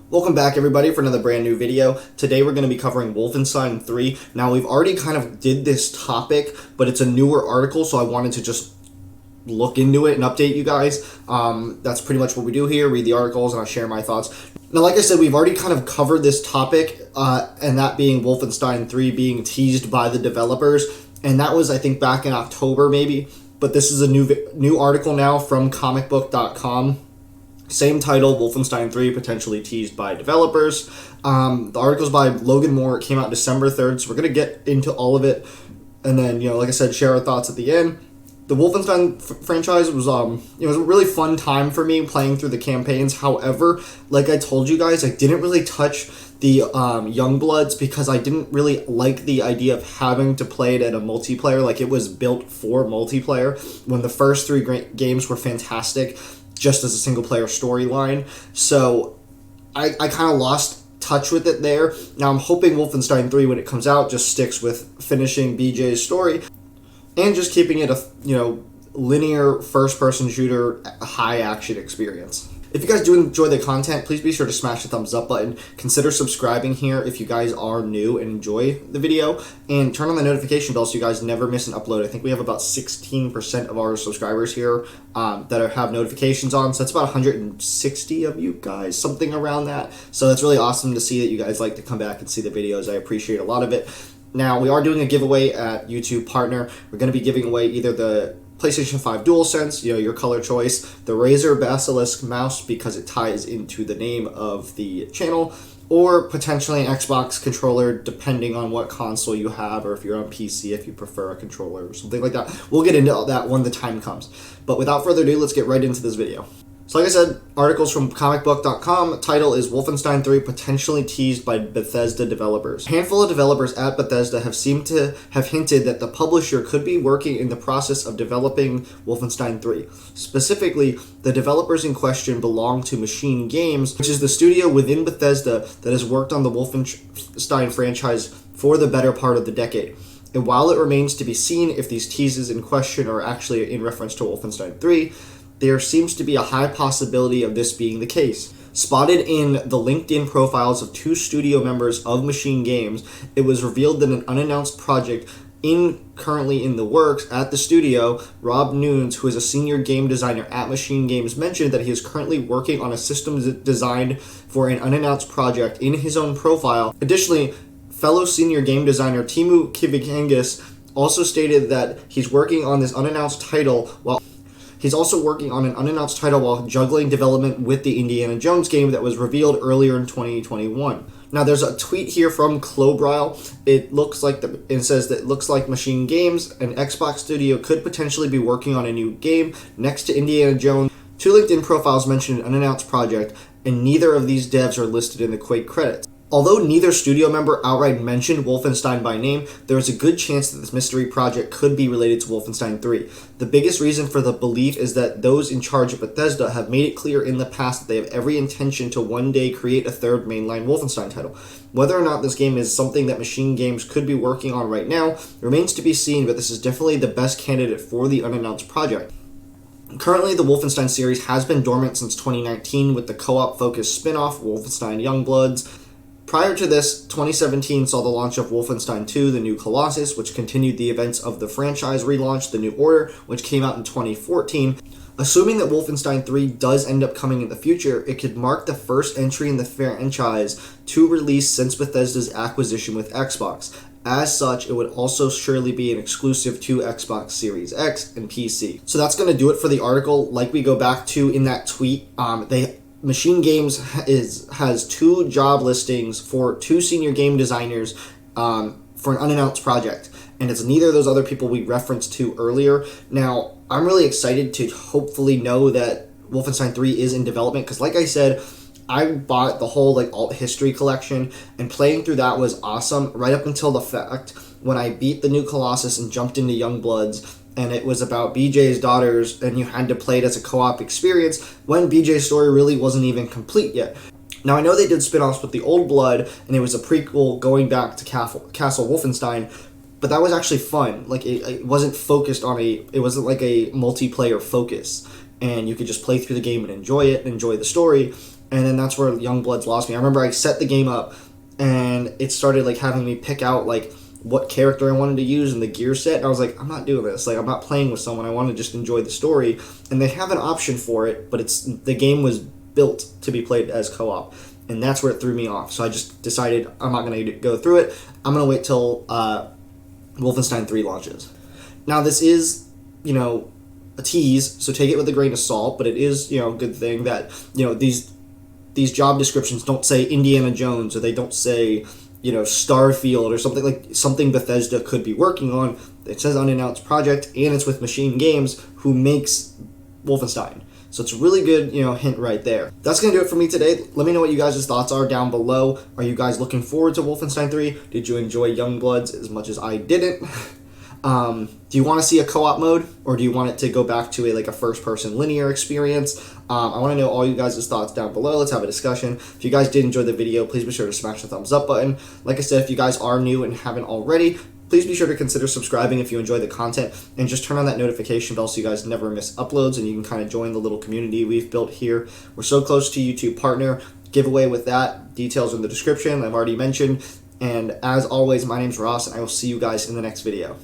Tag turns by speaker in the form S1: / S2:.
S1: Welcome back everybody for another brand new video. Today we're going to be covering Wolfenstein 3. Now we've already kind of did this topic, but it's a newer article, so I wanted to just look into it and update you guys. That's pretty much what we do here, read the articles and I'll share my thoughts. Now like I said, we've already kind of covered this topic, and that being Wolfenstein 3 being teased by the developers, and that was I think back in October maybe, but this is a new article now from comicbook.com. Same title, Wolfenstein 3 potentially teased by developers. The article's by Logan Moore. It came out December 3rd, so we're going to get into all of it. And then, like I said, share our thoughts at the end. The Wolfenstein franchise was, it was a really fun time for me playing through the campaigns. However, like I told you guys, I didn't really touch the Youngbloods because I didn't really like the idea of having to play it at a multiplayer. Like, it was built for multiplayer when the first three games were fantastic just as a single-player storyline. So I kind of lost touch with it there. Now I'm hoping Wolfenstein 3, when it comes out, just sticks with finishing BJ's story and just keeping it a, linear first-person shooter, high-action experience. If you guys do enjoy the content, please be sure to smash the thumbs up button. Consider subscribing here if you guys are new and enjoy the video. And turn on the notification bell so you guys never miss an upload. I think we have about 16% of our subscribers here that have notifications on. So that's about 160 of you guys, something around that. So that's really awesome to see that you guys like to come back and see the videos. I appreciate a lot of it. Now, we are doing a giveaway at YouTube Partner. We're going to be giving away either the PlayStation 5 DualSense, your color choice, the Razer Basilisk mouse because it ties into the name of the channel, or potentially an Xbox controller depending on what console you have, or if you're on PC, if you prefer a controller or something like that. We'll get into all that when the time comes. But without further ado, let's get right into this video. So like I said, articles from comicbook.com, title is Wolfenstein 3 potentially teased by Bethesda developers. A handful of developers at Bethesda have seemed to have hinted that the publisher could be working in the process of developing Wolfenstein 3. Specifically, the developers in question belong to Machine Games, which is the studio within Bethesda that has worked on the Wolfenstein franchise for the better part of the decade. And while it remains to be seen if these teases in question are actually in reference to Wolfenstein 3, there seems to be a high possibility of this being the case. Spotted in the LinkedIn profiles of two studio members of Machine Games, it was revealed that an unannounced project currently in the works at the studio, Rob Nunes, who is a senior game designer at Machine Games, mentioned that he is currently working on a system designed for an unannounced project in his own profile. Additionally, fellow senior game designer Timu Kivigangis also stated that he's working on this unannounced title while juggling development with the Indiana Jones game that was revealed earlier in 2021. Now, there's a tweet here from Clobrile. It says that it looks like Machine Games and Xbox Studio could potentially be working on a new game next to Indiana Jones. Two LinkedIn profiles mention an unannounced project, and neither of these devs are listed in the Quake credits. Although neither studio member outright mentioned Wolfenstein by name, there is a good chance that this mystery project could be related to Wolfenstein 3. The biggest reason for the belief is that those in charge of Bethesda have made it clear in the past that they have every intention to one day create a third mainline Wolfenstein title. Whether or not this game is something that Machine Games could be working on right now remains to be seen, but this is definitely the best candidate for the unannounced project. Currently, the Wolfenstein series has been dormant since 2019 with the co-op focused spin-off Wolfenstein Youngbloods. Prior to this, 2017 saw the launch of Wolfenstein 2, The New Colossus, which continued the events of the franchise relaunch, The New Order, which came out in 2014. Assuming that Wolfenstein 3 does end up coming in the future, it could mark the first entry in the franchise to release since Bethesda's acquisition with Xbox. As such, it would also surely be an exclusive to Xbox Series X and PC. So that's going to do it for the article. Like we go back to in that tweet, Machine Games has two job listings for two senior game designers for an unannounced project, and it's neither of those other people we referenced to earlier. Now, I'm really excited to hopefully know that Wolfenstein 3 is in development, because like I said, I bought the whole alt history collection, and playing through that was awesome right up until the fact when I beat the New Colossus and jumped into Youngbloods, and it was about BJ's daughters, and you had to play it as a co-op experience when BJ's story really wasn't even complete yet. Now, I know they did spin-offs with the Old Blood, and it was a prequel going back to Castle Wolfenstein, but that was actually fun. Like, it wasn't focused on it wasn't like a multiplayer focus, and you could just play through the game and enjoy it, and enjoy the story. and then that's where Youngbloods lost me. I remember I set the game up, and it started like having me pick out like what character I wanted to use in the gear set, and I was like, I'm not doing this. Like, I'm not playing with someone. I want to just enjoy the story, and they have an option for it, but the game was built to be played as co-op, and that's where it threw me off. So I just decided I'm not going to go through it. I'm going to wait till Wolfenstein 3 launches. Now, this is, a tease, so take it with a grain of salt, but it is, a good thing that, these job descriptions don't say Indiana Jones, or they don't say, Starfield, or something Bethesda could be working on. It says unannounced project, and it's with Machine Games, who makes Wolfenstein. So it's a really good, hint right there. That's going to do it for me today. Let me know what you guys' thoughts are down below. Are you guys looking forward to Wolfenstein 3? Did you enjoy Youngbloods as much as I didn't? Do you want to see a co-op mode, or do you want it to go back to a first-person linear experience? I want to know all you guys' thoughts down below. Let's have a discussion. If you guys did enjoy the video, please be sure to smash the thumbs up button. Like I said, if you guys are new and haven't already, please be sure to consider subscribing if you enjoy the content, and just turn on that notification bell so you guys never miss uploads, and you can kind of join the little community we've built here. We're so close to YouTube partner giveaway with that. Details in the description, I've already mentioned. And as always, my name's Ross, and I will see you guys in the next video.